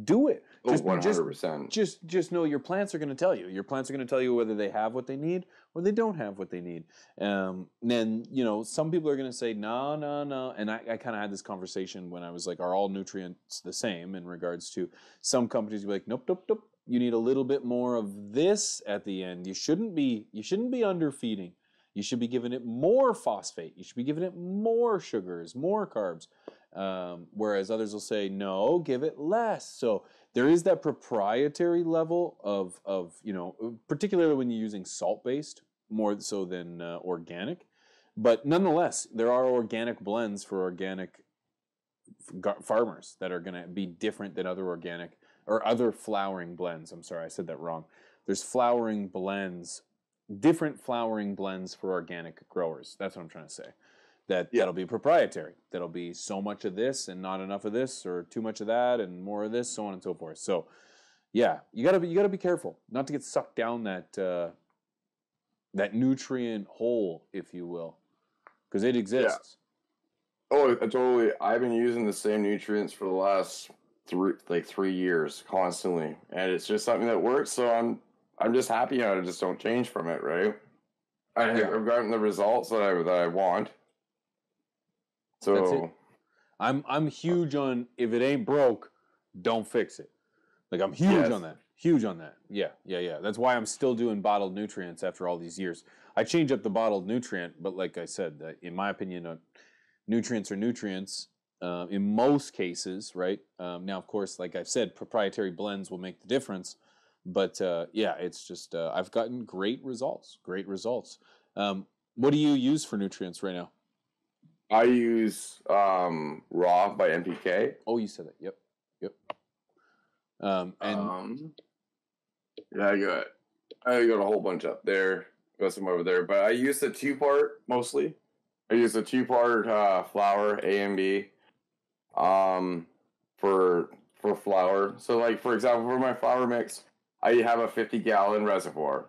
Do it. 100%. Just know your plants are going to tell you. Your plants are going to tell you whether they have what they need or they don't have what they need. Then, some people are going to say, no. And I kind of had this conversation when I was like, are all nutrients the same in regards to some companies be like, nope. You need a little bit more of this at the end. You shouldn't be underfeeding. You should be giving it more phosphate. You should be giving it more sugars, more carbs. Whereas others will say, no, give it less. So there is that proprietary level of particularly when you're using salt-based, more so than organic. But nonetheless, there are organic blends for organic farmers that are going to be different than other organic or other flowering blends. I'm sorry, I said that wrong. There's flowering blends, different flowering blends for organic growers. That's what I'm trying to say. That'll be proprietary. That'll be so much of this and not enough of this, or too much of that and more of this, so on and so forth. So, yeah, you gotta be careful not to get sucked down that nutrient hole, if you will, because it exists. Yeah. Oh, totally. I've been using the same nutrients for the last 3 years constantly, and it's just something that works. So I'm just happy. I just don't change from it, right? I've gotten the results that I want. So that's it. I'm huge on, if it ain't broke, don't fix it. Like, I'm huge on that. Huge on that. Yeah. That's why I'm still doing bottled nutrients after all these years. I change up the bottled nutrient, but like I said, in my opinion, nutrients are nutrients in most cases, right? Now, of course, like I've said, proprietary blends will make the difference. But yeah, it's just I've gotten great results. Great results. What do you use for nutrients right now? I use Raw by NPK. Oh, you said that. Yep. And yeah, I got a whole bunch up there. Got some over there, but I use the 2-part mostly. I use the 2-part flour A and B. For flour. So like for example, for my flour mix, I have a 50-gallon reservoir.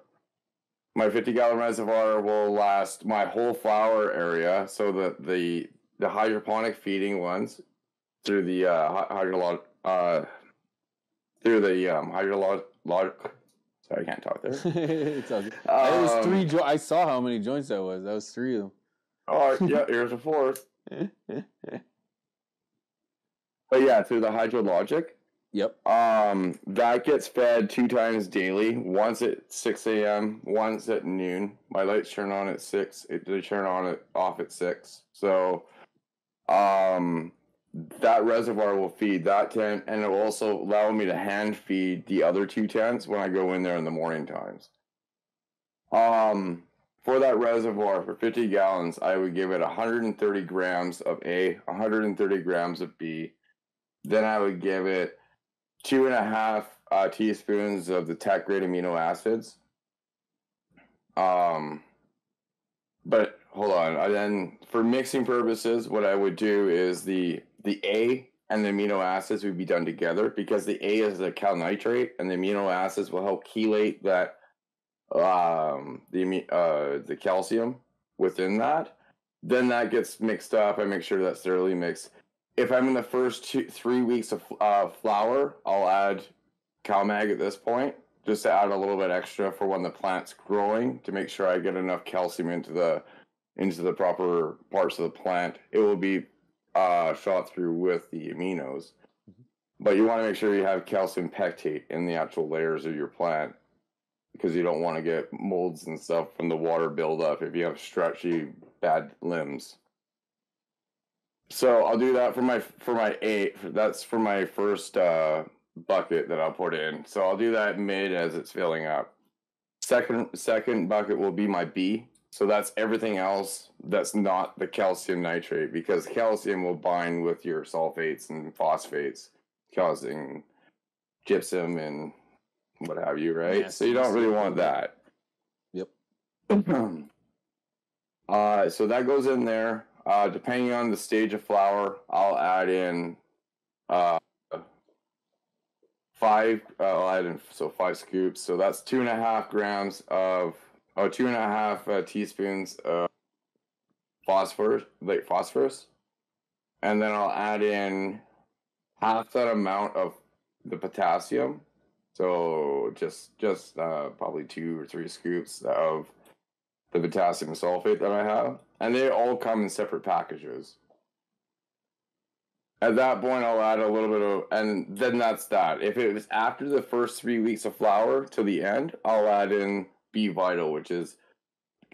My 50-gallon reservoir will last my whole flour area. So the hydroponic feeding ones through the hydrolog sorry, I can't talk there. It's all good. It was 3 I saw how many joints that was. That was 3 of them. Oh yeah, here's a 4th. But yeah, through the hydrologic. Yep. That gets fed 2 times daily. Once at 6 a.m., once at noon. My lights turn on at 6. They turn off at 6. So, that reservoir will feed that tent, and it will also allow me to hand feed the other 2 tents when I go in there in the morning times. For that reservoir, for 50 gallons, I would give it 130 grams of A, 130 grams of B. Then I would give it 2.5 teaspoons of the tech grade amino acids. But hold on. Then for mixing purposes, what I would do is the A and the amino acids would be done together, because the A is the cal nitrate and the amino acids will help chelate that the calcium within that. Then that gets mixed up. I make sure that's thoroughly mixed. If I'm in the first 3 weeks of flour, I'll add CalMag at this point, just to add a little bit extra for when the plant's growing, to make sure I get enough calcium into the proper parts of the plant. It will be shot through with the aminos, but you want to make sure you have calcium pectate in the actual layers of your plant, because you don't want to get molds and stuff from the water buildup if you have stretchy, bad limbs. So I'll do that for my 8. That's for my first bucket that I'll put in. So I'll do that mid as it's filling up. Second bucket will be my B. So that's everything else that's not the calcium nitrate, because calcium will bind with your sulfates and phosphates, causing gypsum and what have you, right? Yes, so you don't really want that. Yep. So that goes in there. Depending on the stage of flour, I'll add in 5 scoops. So that's 2.5 grams of 2.5 teaspoons of phosphorus, and then I'll add in half that amount of the potassium. So just probably 2 or 3 scoops of the potassium sulfate that I have, and they all come in separate packages. At that point, I'll add a little bit of, and then that's that. If it was after the first 3 weeks of flour to the end, I'll add in B Vital, which is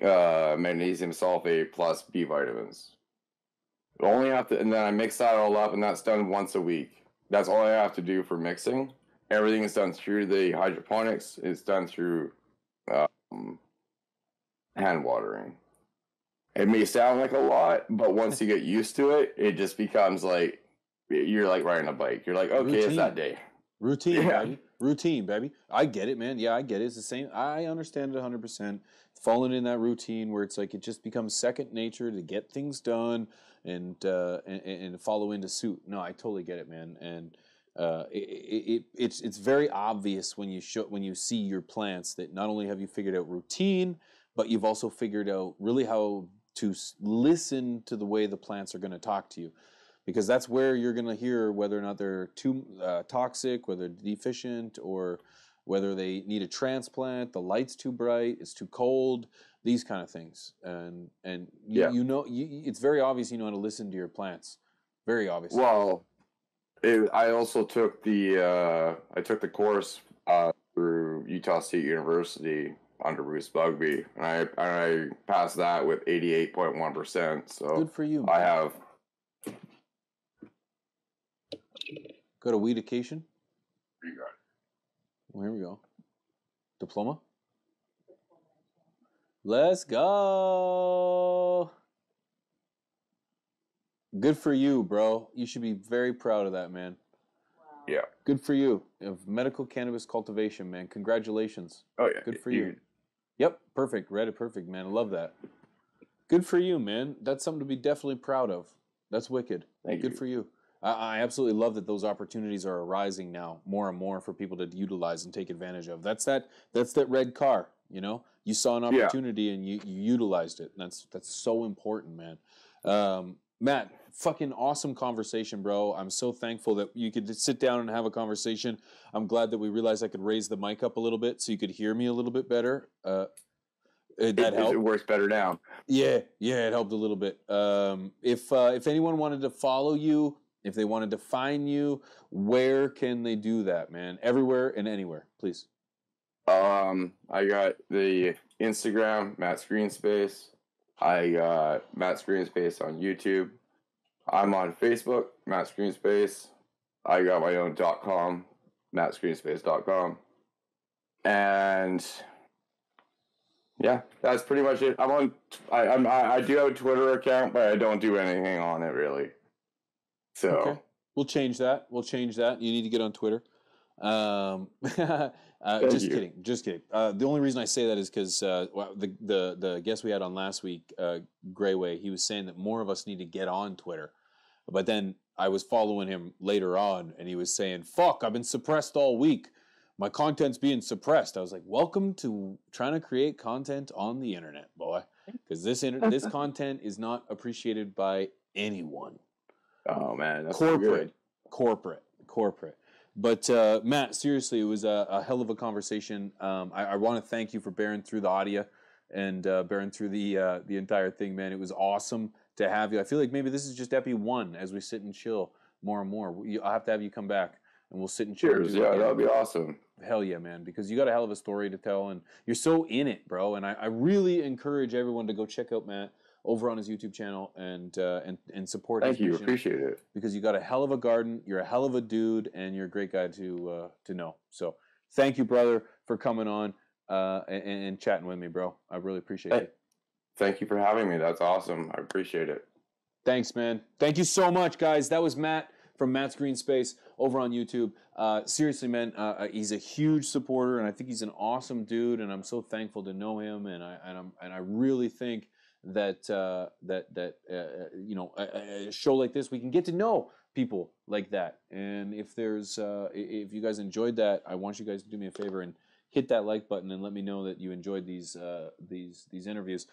magnesium sulfate plus B vitamins. Only have to, and then I mix that all up, and that's done once a week. That's all I have to do for mixing. Everything is done through the hydroponics. It's done through hand watering. It may sound like a lot, but once you get used to it, it just becomes like you're like riding a bike. You're like, okay, Routine. It's that day. Routine, baby. Routine, baby. I get it, man. Yeah, I get it. It's the same. I understand it 100%. Falling in that routine where it's like it just becomes second nature to get things done and follow into suit. No, I totally get it, man. And it's very obvious when you see your plants that not only have you figured out routine, but you've also figured out really how to listen to the way the plants are going to talk to you, because that's where you're going to hear whether or not they're too toxic, whether they're deficient, or whether they need a transplant, the light's too bright, it's too cold, these kind of things. And you know, it's very obvious you know how to listen to your plants. Very obvious. Well, I also took the course through Utah State University under Bruce Bugby, and I passed that with 88.1%. So good for you, man. I have. Go to Weedication. You got it. Well, here we go. Diploma? Let's go. Good for you, bro. You should be very proud of that, man. Yeah. Good for you. Of medical cannabis cultivation, man. Congratulations. Oh yeah. Good for you. Yep, perfect. Read it perfect, man. I love that. Good for you, man. That's something to be definitely proud of. That's wicked. Thank you. Good for you. I absolutely love that those opportunities are arising now more and more for people to utilize and take advantage of. That's that red car, you know? You saw an opportunity and you utilized it. And that's so important, man. Matt, fucking awesome conversation, bro. I'm so thankful that you could sit down and have a conversation. I'm glad that we realized I could raise the mic up a little bit so you could hear me a little bit better. That helped. It works better now. Yeah, it helped a little bit. If anyone wanted to follow you, if they wanted to find you, where can they do that, man? Everywhere and anywhere, please. I got the Instagram, Matt'sGreenSpace. I got Matt'sGreenSpace on YouTube. I'm on Facebook, Matt'sGreenSpace. I got my own .com, Matt'sGreenSpace.com. And yeah, that's pretty much it. I do have a Twitter account, but I don't do anything on it really. So okay. We'll change that. You need to get on Twitter. Just kidding. The only reason I say that is because the guest we had on last week, Grayway, he was saying that more of us need to get on Twitter. But then I was following him later on, and he was saying, "Fuck, I've been suppressed all week. My content's being suppressed." I was like, "Welcome to trying to create content on the internet, boy, because this content is not appreciated by anyone." Oh man, that's corporate. But Matt, seriously, it was a hell of a conversation. I want to thank you for bearing through the audio and bearing through the entire thing, man. It was awesome to have you. I feel like maybe this is just Epi 1 as we sit and chill more and more. I'll have to have you come back and we'll sit and chill. Cheers, yeah, that'd be awesome. Hell yeah, man, because you got a hell of a story to tell and you're so in it, bro. And I really encourage everyone to go check out Matt over on his YouTube channel and support his mission. Thank you, appreciate it. Because you got a hell of a garden, you're a hell of a dude, and you're a great guy to know. So thank you, brother, for coming on and chatting with me, bro. I really appreciate it. Thank you for having me. That's awesome. I appreciate it. Thanks, man. Thank you so much, guys. That was Matt from Matt'sGreenSpace over on YouTube. Seriously, man, he's a huge supporter, and I think he's an awesome dude, and I'm so thankful to know him, and I really think that you know, a show like this, we can get to know people like that. And if you guys enjoyed that, I want you guys to do me a favor and hit that like button and let me know that you enjoyed these interviews.